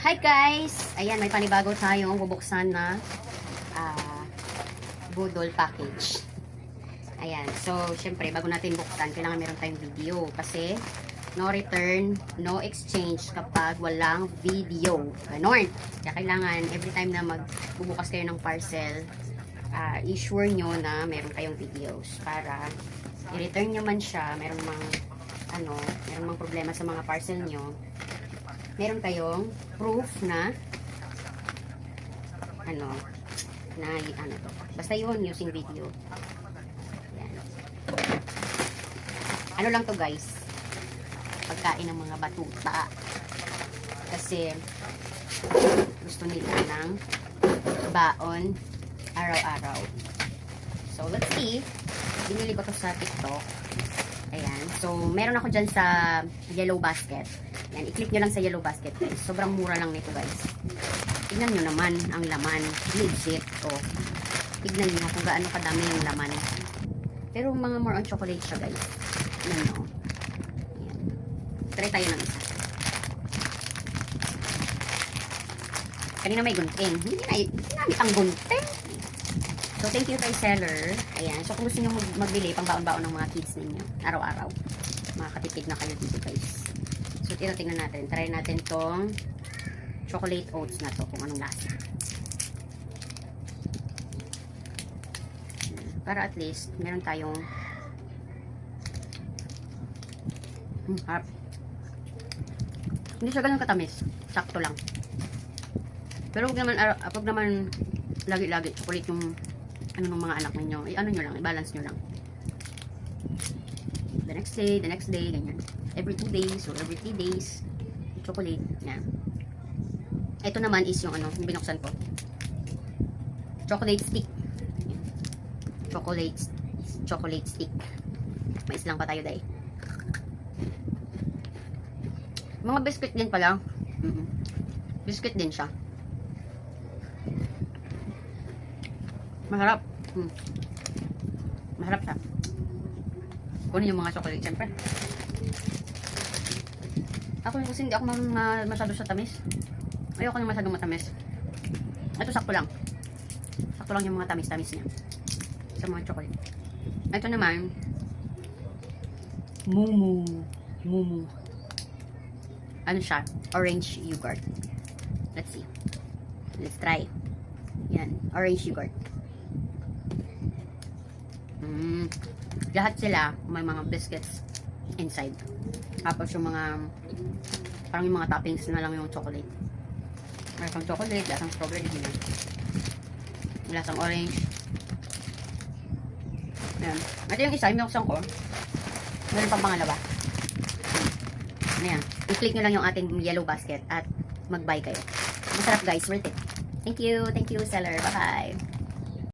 Hi guys! Ayan, may panibago tayong bubuksan na budol package. Ayan, so syempre bago natin buksan, kailangan meron tayong video kasi no return, no exchange kapag walang video. Ganon. Kaya kailangan every time na magbubukas kayo ng parcel, i-sure nyo na meron kayong videos para i-return nyo man siya, meron mang problema sa mga parcel nyo, meron kayong proof na to. Basta yun, using video. Yan. Ano lang to guys, pagkain ng mga batuta. Kasi gusto nila ng baon araw-araw. So let's see. Binili ko to sa TikTok. Ayan. So meron ako dyan sa yellow basket. Yan, i-click nyo lang sa yellow basket guys. Sobrang mura lang nito guys. Tignan nyo naman ang laman. Legit. O, tignan nyo kung gaano kadami yung laman. Pero mga more on chocolate siya guys. Yan o. Ayan. Try tayo ng isa. Kanina may gunting. Hindi namin ang gunting. So, thank you kay seller. Ayan. So, kung gusto nyo magbili, pang baon-baon ng mga kids ninyo. Araw-araw. Makakatipid na kayo dito guys. So, tingnan natin. Try natin tong chocolate oats na to. Kung anong lasa. Para at least, meron tayong harap. Hindi siya ganun katamis. Sakto lang. Pero wag naman lagi-lagi chocolate yung ng mga anak ninyo. Ano nyo lang, i-balance nyo lang. The next day, ganyan. Every 2 days or every 3 days, chocolate. Yan. Ito naman is yung yung binuksan ko. Chocolate stick. Yan. Chocolate stick. Mais lang pa tayo dahil. Mga biscuit din pala. Biscuit din siya. Masarap. Masarap siya. Kunin yung mga chocolate, siyempre. Ako kasi hindi ako masyado sa tamis. Ayoko nang masyadong matamis. Ito sakto lang. Sakto lang yung mga tamis-tamis niya. Sa mga chocolate. Ito naman, Mumu. Ano siya? Orange yogurt. Let's see. Let's try. Yan. Orange yogurt. Lahat sila may mga biscuits inside. Tapos yung mga parang yung mga toppings na lang yung chocolate. Lasang chocolate, lasang strawberry din. Lasang orange. Ayan. Ito yung isa, yung binuksan ko. Meron pang pangalawa. Ayan. I-click nyo lang yung ating yellow basket at mag-buy kayo. Masarap guys, worth it. Thank you seller. Bye-bye.